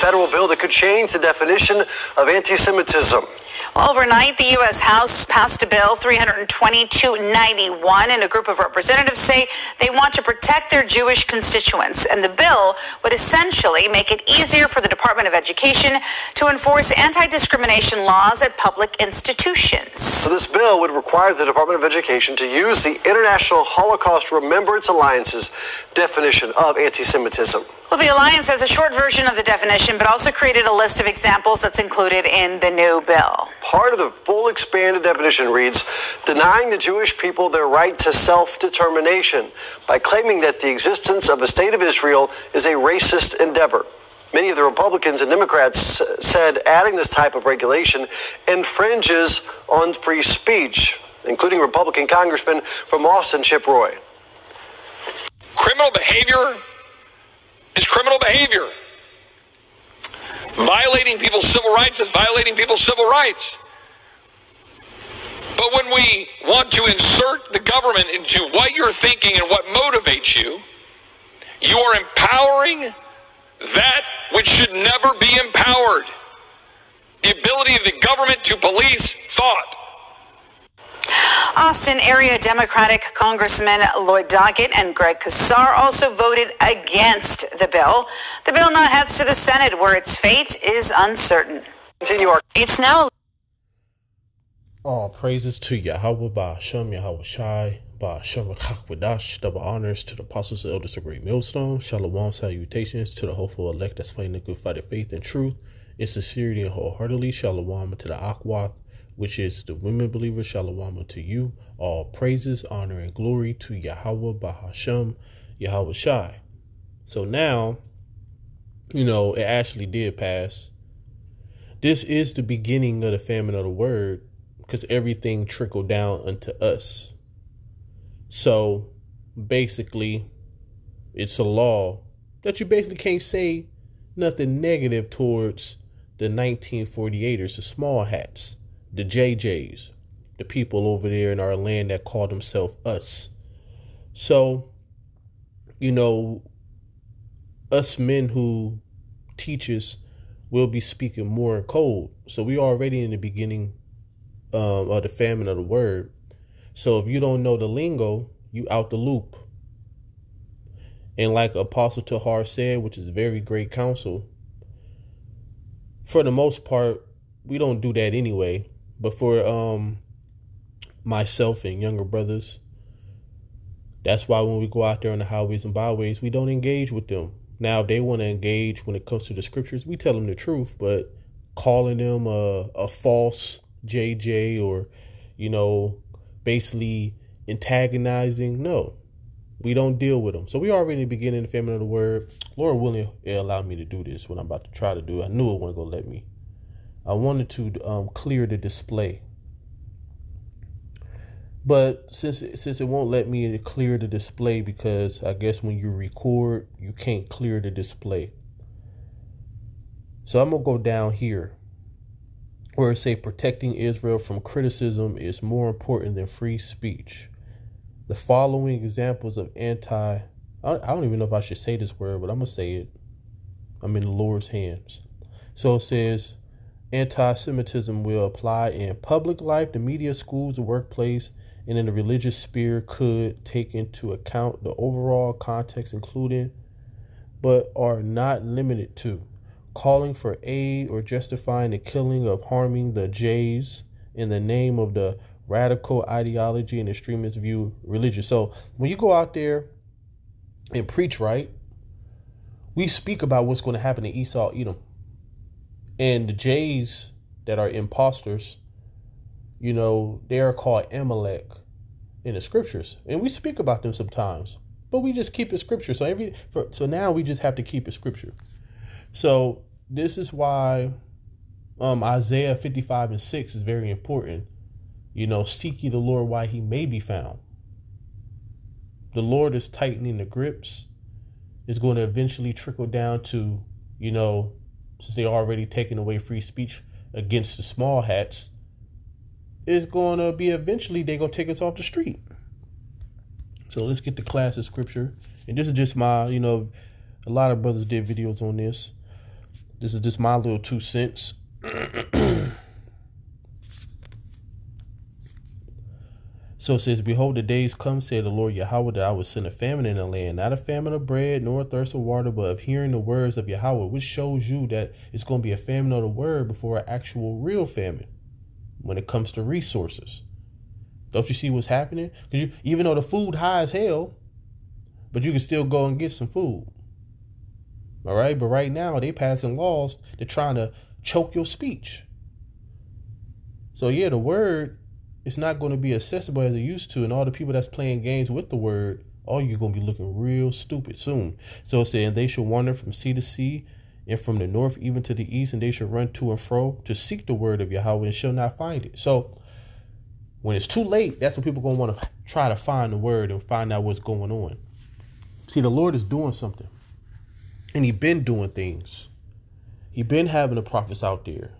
federal bill that could change the definition of anti-Semitism. Overnight, the U.S. House passed a bill 32291, and a group of representatives say they want to protect their Jewish constituents. And the bill would essentially make it easier for the Department of Education to enforce anti-discrimination laws at public institutions. So this bill would require the Department of Education to use the International Holocaust Remembrance Alliance's definition of anti-Semitism. Well, the Alliance has a short version of the definition, but also created a list of examples that's included in the new bill. Part of the full expanded definition reads, denying the Jewish people their right to self-determination by claiming that the existence of a state of Israel is a racist endeavor. Many of the Republicans and Democrats said adding this type of regulation infringes on free speech, including Republican Congressman from Austin, Chip Roy. Criminal behavior is criminal behavior. Violating people's civil rights is violating people's civil rights. But when we want to insert the government into what you're thinking and what motivates you, you are empowering that which should never be empowered. The ability of the government to police thought. Austin area Democratic Congressman Lloyd Doggett and Greg Casar also voted against the bill. The bill now heads to the Senate, where its fate is uncertain. It's now. All praises to Yahweh, Ba'ashem, Yahweh Shai, Ba'ashem, Chakwadash, double honors to the apostles and elders of Great Millstone. Shalom, salutations to the hopeful elect that's fighting the good fight of faith and truth, in sincerity and wholeheartedly. Shalom to the Akwat, which is the women believers. Shalom to you. All praises, honor, and glory to Yahweh, Bahashem, Yahweh Shai. So now, it actually did pass. This is the beginning of the famine of the word, because everything trickled down unto us. So basically, it's a law that you basically can't say nothing negative towards the 1948ers, the small hats, the JJs, the people over there in our land that call themselves us. So, us men who teach us will be speaking more in code. So we already in the beginning of the famine of the word. So if you don't know the lingo, you out the loop. And like Apostle Tahar said, which is very great counsel, for the most part, we don't do that anyway. But for myself and younger brothers, that's why when we go out there on the highways and byways, we don't engage with them. Now, if they want to engage when it comes to the scriptures, we tell them the truth. But calling them a false JJ or, basically antagonizing, no, we don't deal with them. So we already in the beginning of the famine of the word. Lord willing, it allowed me to do this, what I'm about to try to do. I knew it wasn't going to let me. I wanted to clear the display. But since it won't let me clear the display, because I guess when you record, you can't clear the display. So I'm going to go down here where it say protecting Israel from criticism is more important than free speech. The following examples of I don't even know if I should say this word, but I'm going to say it. I'm in the Lord's hands. So it says anti-Semitism will apply in public life, the media, schools, the workplace, and in the religious sphere could take into account the overall context including, but are not limited to, calling for aid or justifying the killing of harming the Jays in the name of the radical ideology and extremist view religion. So when you go out there and preach, right, we speak about what's going to happen to Esau, Edom. And the Jays that are imposters, they are called Amalek in the scriptures. And we speak about them sometimes, but we just keep it scripture. So now we just have to keep it scripture. So this is why Isaiah 55:6 is very important. Seek ye the Lord while he may be found. The Lord is tightening the grips. It's going to eventually trickle down to, since they're already taking away free speech against the small hats, it's going to be eventually they're going to take us off the street. So let's get the class of scripture. And this is just my, a lot of brothers did videos on this. This is just my little 2 cents. So it says, behold, the days come, said the Lord Yahweh, that I will send a famine in the land, not a famine of bread, nor a thirst of water, but of hearing the words of Yahweh, which shows you that it's going to be a famine of the word before an actual real famine when it comes to resources. Don't you see what's happening? Because even though the food high as hell, but you can still go and get some food. All right. But right now they passing laws. They're trying to choke your speech. So yeah, the word is not going to be accessible as it used to. And all the people that's playing games with the word, all you're going to be looking real stupid soon. So it said, and they shall wander from sea to sea and from the north even to the east, and they shall run to and fro to seek the word of Yahweh and shall not find it. So when it's too late, that's when people are going to want to try to find the word and find out what's going on. See, the Lord is doing something. And he been doing things. He been having the prophets out there.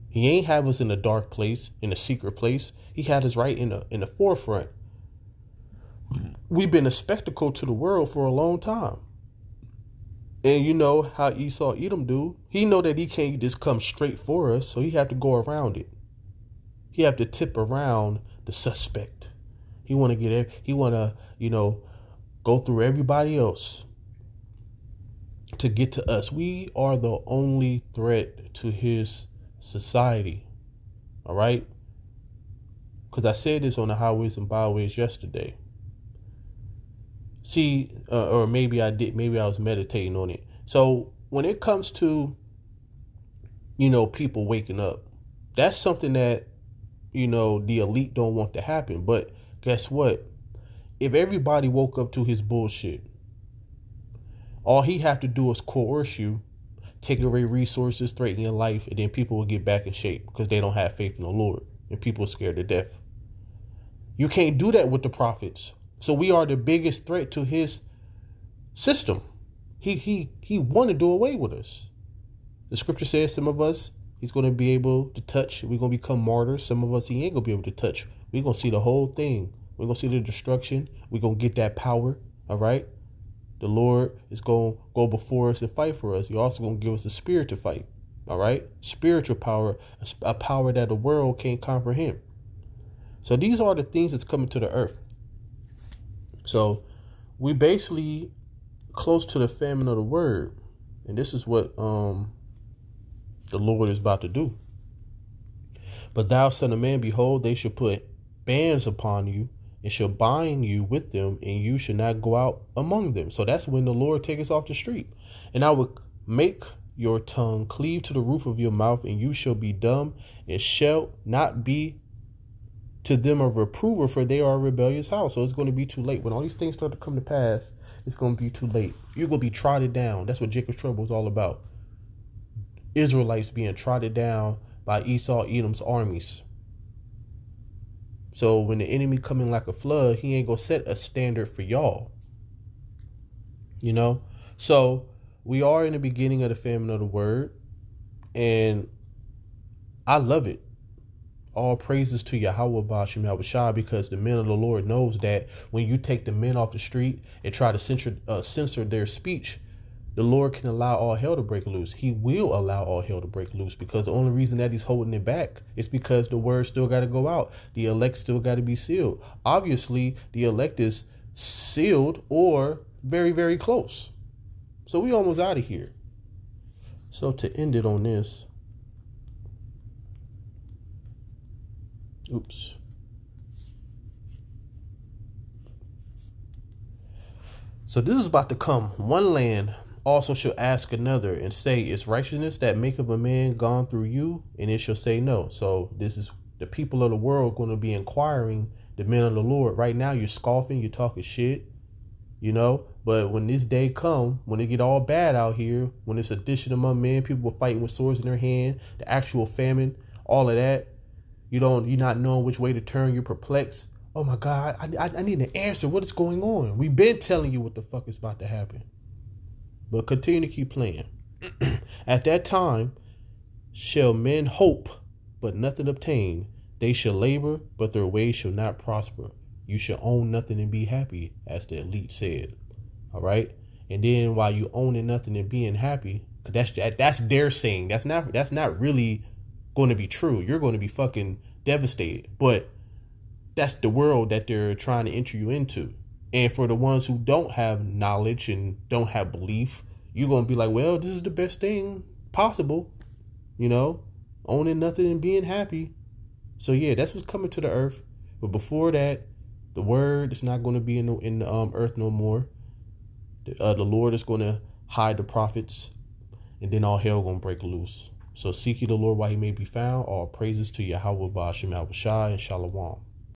He ain't have us in a dark place, in a secret place. He had us right in the forefront. We've been a spectacle to the world for a long time. And you know how Esau Edom do. He know that he can't just come straight for us, so he have to go around it. He have to tip around the suspect. He want to go through everybody else to get to us. We are the only threat to his society. All right. Because I said this on the highways and byways yesterday. See, or maybe I did. Maybe I was meditating on it. So when it comes to, people waking up, that's something that, the elite don't want to happen. But guess what? If everybody woke up to his bullshit, all he have to do is coerce you, take away resources, threaten your life, and then people will get back in shape because they don't have faith in the Lord and people are scared to death. You can't do that with the prophets. So we are the biggest threat to his system. He want to do away with us. The scripture says some of us he's going to be able to touch. We're going to become martyrs. Some of us he ain't going to be able to touch. We're going to see the whole thing. We're going to see the destruction. We're going to get that power. All right. The Lord is going to go before us and fight for us. You're also going to give us the spirit to fight. All right. Spiritual power, a power that the world can't comprehend. So these are the things that's coming to the earth. So we basically close to the famine of the word. And this is what the Lord is about to do. But thou, son of man, behold, they shall put bands upon you and shall bind you with them, and you shall not go out among them. So that's when the Lord take us off the street. And I will make your tongue cleave to the roof of your mouth, and you shall be dumb, and shall not be to them a reprover, for they are a rebellious house. So it's going to be too late. When all these things start to come to pass, it's going to be too late. You're going to be trodden down. That's what Jacob's trouble is all about. Israelites being trodden down by Esau, Edom's armies. So when the enemy come in like a flood, he ain't going to set a standard for y'all. So we are in the beginning of the famine of the word. And I love it. All praises to Yahweh Ba'ashem Yahushua, because the men of the Lord knows that when you take the men off the street and try to censor their speech, the Lord can allow all hell to break loose. He will allow all hell to break loose, because the only reason that he's holding it back is because the word still got to go out. The elect still got to be sealed. Obviously, the elect is sealed or very, very close. So we almost out of here. So to end it on this. Oops. So this is about to come. One land also shall ask another and say, is righteousness that maketh a man gone through you? And it shall say no. So this is the people of the world going to be inquiring the men of the Lord. Right now you're scoffing, you're talking shit, but when this day come, when it get all bad out here, when it's sedition among men, people fighting with swords in their hand, the actual famine, all of that, you're not knowing which way to turn, you're perplexed. Oh my God, I need an answer. What is going on? We've been telling you what the fuck is about to happen. But continue to keep playing. At that time shall men hope, but nothing obtain. They shall labor, but their ways shall not prosper. You shall own nothing and be happy, as the elite said. All right. And then while you owning nothing and being happy, that's their saying. That's not really going to be true. You're going to be fucking devastated. But that's the world that they're trying to enter you into. And for the ones who don't have knowledge and don't have belief, you're going to be like, well, this is the best thing possible. You know, owning nothing and being happy. So yeah, that's what's coming to the earth. But before that, the word is not going to be in the earth no more. The Lord is going to hide the prophets, and then all hell going to break loose. So seek ye the Lord while he may be found. All praises to Yahweh Ba'ashem Al Shai and Shalom.